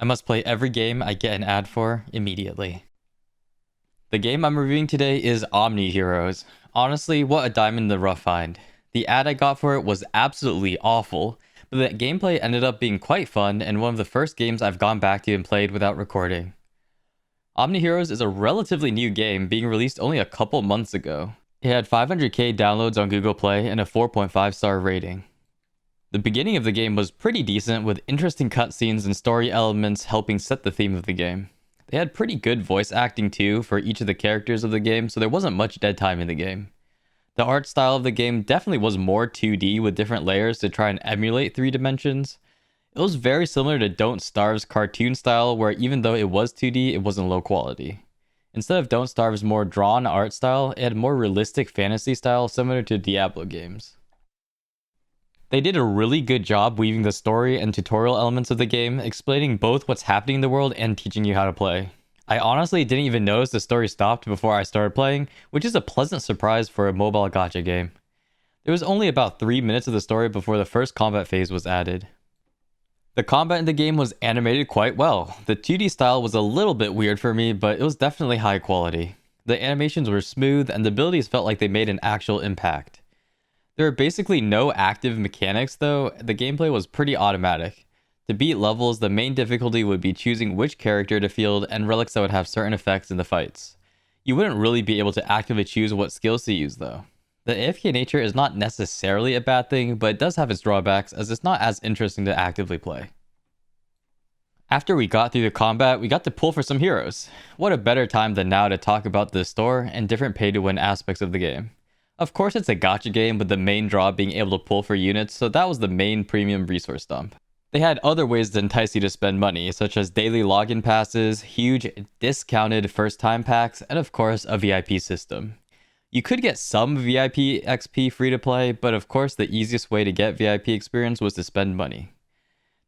I must play every game I get an ad for immediately. The game I'm reviewing today is Omniheroes. Honestly, what a diamond in the rough find. The ad I got for it was absolutely awful, but the gameplay ended up being quite fun and one of the first games I've gone back to and played without recording. Omniheroes is a relatively new game, being released only a couple months ago. It had 500k downloads on Google Play and a 4.5 star rating. The beginning of the game was pretty decent, with interesting cutscenes and story elements helping set the theme of the game. They had pretty good voice acting too for each of the characters of the game, so there wasn't much dead time in the game. The art style of the game definitely was more 2D with different layers to try and emulate 3 dimensions. It was very similar to Don't Starve's cartoon style, where even though it was 2D, it wasn't low quality. Instead of Don't Starve's more drawn art style, it had more realistic fantasy style similar to Diablo games. They did a really good job weaving the story and tutorial elements of the game, explaining both what's happening in the world and teaching you how to play. I honestly didn't even notice the story stopped before I started playing, which is a pleasant surprise for a mobile gacha game. There was only about 3 minutes of the story before the first combat phase was added. The combat in the game was animated quite well. The 2D style was a little bit weird for me, but it was definitely high quality. The animations were smooth and the abilities felt like they made an actual impact. There are basically no active mechanics though, the gameplay was pretty automatic. To beat levels, the main difficulty would be choosing which character to field and relics that would have certain effects in the fights. You wouldn't really be able to actively choose what skills to use though. The AFK nature is not necessarily a bad thing, but it does have its drawbacks as it's not as interesting to actively play. After we got through the combat, we got to pull for some heroes. What a better time than now to talk about the store and different pay-to-win aspects of the game. Of course, it's a gacha game with the main draw being able to pull for units, so that was the main premium resource dump. They had other ways to entice you to spend money, such as daily login passes, huge discounted first time packs, and of course a VIP system. You could get some VIP XP free to play, but of course the easiest way to get VIP experience was to spend money.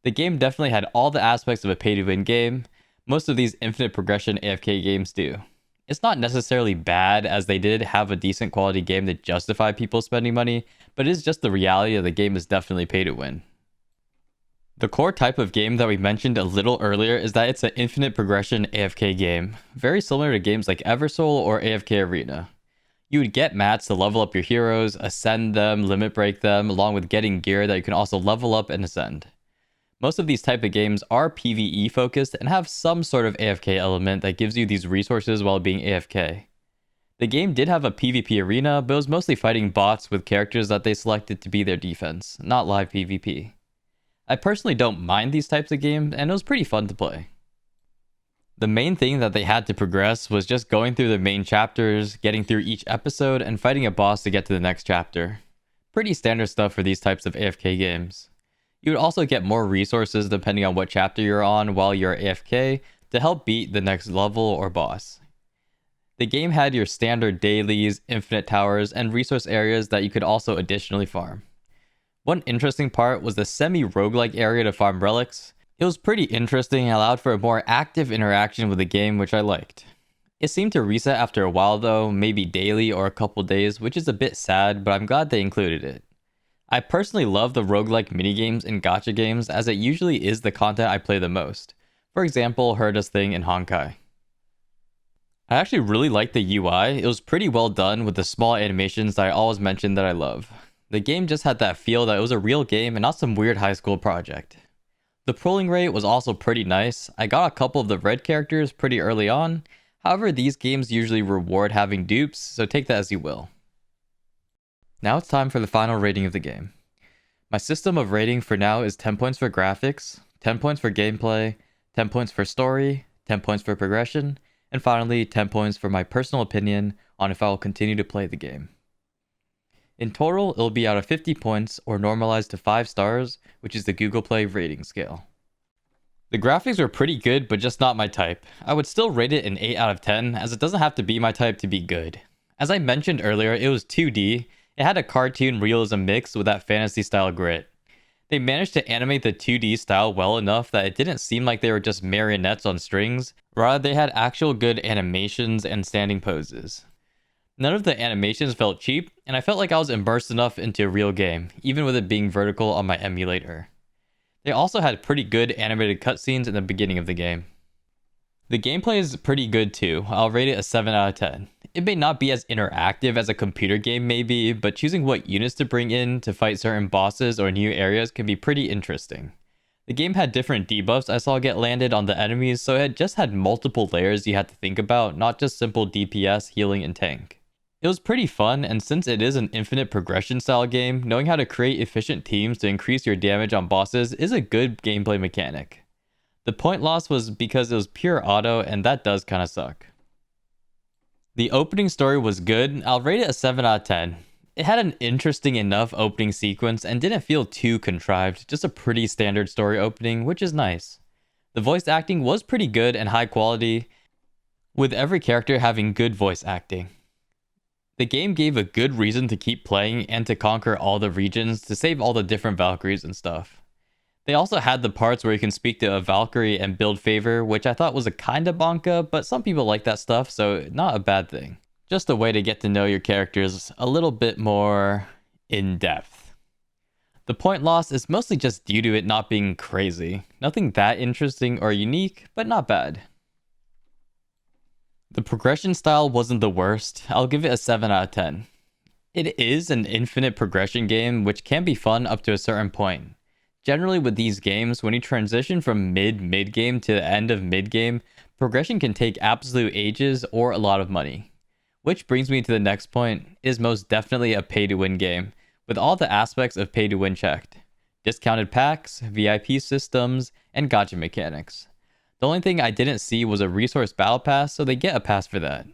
The game definitely had all the aspects of a pay to win game. Most of these infinite progression AFK games do. It's not necessarily bad, as they did have a decent quality game to justify people spending money, but it is just the reality that the game is definitely pay to win. The core type of game that we mentioned a little earlier is that it's an infinite progression AFK game, very similar to games like Eversoul or AFK Arena. You would get mats to level up your heroes, ascend them, limit break them, along with getting gear that you can also level up and ascend. Most of these type of games are PvE focused and have some sort of AFK element that gives you these resources while being AFK. The game did have a PvP arena, but it was mostly fighting bots with characters that they selected to be their defense, not live PvP. I personally don't mind these types of games, and it was pretty fun to play. The main thing that they had to progress was just going through the main chapters, getting through each episode, and fighting a boss to get to the next chapter. Pretty standard stuff for these types of AFK games. You would also get more resources depending on what chapter you're on while you're AFK to help beat the next level or boss. The game had your standard dailies, infinite towers, and resource areas that you could also additionally farm. One interesting part was the semi-roguelike area to farm relics. It was pretty interesting and allowed for a more active interaction with the game, which I liked. It seemed to reset after a while though, maybe daily or a couple days, which is a bit sad, but I'm glad they included it. I personally love the roguelike minigames in gacha games, as it usually is the content I play the most. For example, Herda's Thing in Honkai. I actually really liked the UI. It was pretty well done with the small animations that I always mention that I love. The game just had that feel that it was a real game and not some weird high school project. The pulling rate was also pretty nice. I got a couple of the red characters pretty early on. However, these games usually reward having dupes, so take that as you will. Now it's time for the final rating of the game. My system of rating for now is 10 points for graphics, 10 points for gameplay, 10 points for story, 10 points for progression, and finally 10 points for my personal opinion on if I will continue to play the game. In total, it'll be out of 50 points or normalized to 5 stars, which is the Google Play rating scale. The graphics were pretty good, but just not my type. I would still rate it an 8 out of 10, as it doesn't have to be my type to be good. As I mentioned earlier, it was 2D. It had a cartoon realism mix with that fantasy style grit. They managed to animate the 2D style well enough that it didn't seem like they were just marionettes on strings. Rather, they had actual good animations and standing poses. None of the animations felt cheap, and I felt like I was immersed enough into a real game, even with it being vertical on my emulator. They also had pretty good animated cutscenes in the beginning of the game. The gameplay is pretty good too. I'll rate it a 7 out of 10. It may not be as interactive as a computer game may be, but choosing what units to bring in to fight certain bosses or new areas can be pretty interesting. The game had different debuffs I saw get landed on the enemies, so it just had multiple layers you had to think about, not just simple DPS, healing, and tank. It was pretty fun, and since it is an infinite progression style game, knowing how to create efficient teams to increase your damage on bosses is a good gameplay mechanic. The point loss was because it was pure auto, and that does kinda suck. The opening story was good. I'll rate it a 7 out of 10. It had an interesting enough opening sequence and didn't feel too contrived, just a pretty standard story opening, which is nice. The voice acting was pretty good and high quality, with every character having good voice acting. The game gave a good reason to keep playing and to conquer all the regions to save all the different Valkyries and stuff. They also had the parts where you can speak to a Valkyrie and build favor, which I thought was a kinda bonka, but some people like that stuff, so not a bad thing. Just a way to get to know your characters a little bit more in depth. The point loss is mostly just due to it not being crazy. Nothing that interesting or unique, but not bad. The progression style wasn't the worst. I'll give it a 7 out of 10. It is an infinite progression game, which can be fun up to a certain point. Generally with these games, when you transition from mid-game to the end of mid-game, progression can take absolute ages or a lot of money. Which brings me to the next point, it is most definitely a pay-to-win game, with all the aspects of pay-to-win checked. Discounted packs, VIP systems, and gacha mechanics. The only thing I didn't see was a resource battle pass, so they get a pass for that.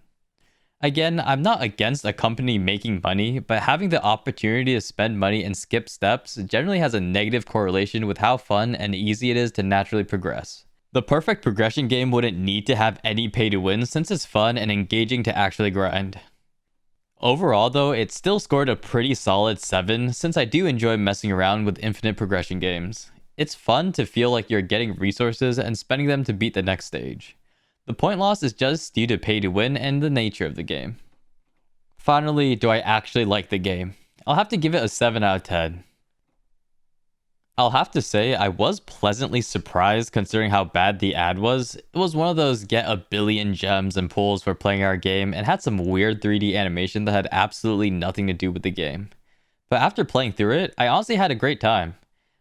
Again, I'm not against a company making money, but having the opportunity to spend money and skip steps generally has a negative correlation with how fun and easy it is to naturally progress. The perfect progression game wouldn't need to have any pay to win since it's fun and engaging to actually grind. Overall though, it still scored a pretty solid 7 since I do enjoy messing around with infinite progression games. It's fun to feel like you're getting resources and spending them to beat the next stage. The point loss is just due to pay to win and the nature of the game. Finally, do I actually like the game? I'll have to give it a 7 out of 10. I'll have to say I was pleasantly surprised considering how bad the ad was. It was one of those get a billion gems and pulls for playing our game and had some weird 3D animation that had absolutely nothing to do with the game. But after playing through it, I honestly had a great time.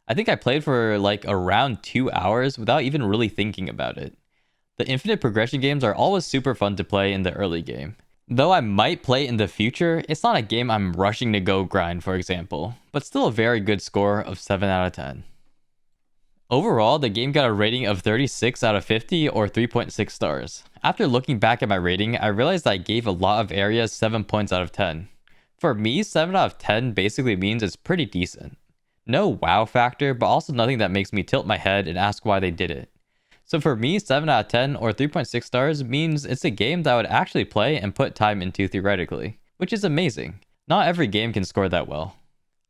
I think I played for like around 2 hours without even really thinking about it. The infinite progression games are always super fun to play in the early game. Though I might play in the future, it's not a game I'm rushing to go grind, for example, but still a very good score of 7 out of 10. Overall, the game got a rating of 36 out of 50 or 3.6 stars. After looking back at my rating, I realized I gave a lot of areas 7 points out of 10. For me, 7 out of 10 basically means it's pretty decent. No wow factor, but also nothing that makes me tilt my head and ask why they did it. So for me, 7 out of 10 or 3.6 stars means it's a game that I would actually play and put time into theoretically, which is amazing. Not every game can score that well.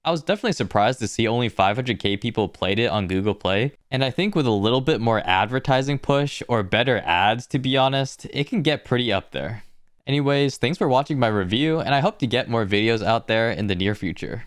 I was definitely surprised to see only 500k people played it on Google Play, and I think with a little bit more advertising push or better ads, to be honest, it can get pretty up there. Anyways, thanks for watching my review, and I hope to get more videos out there in the near future.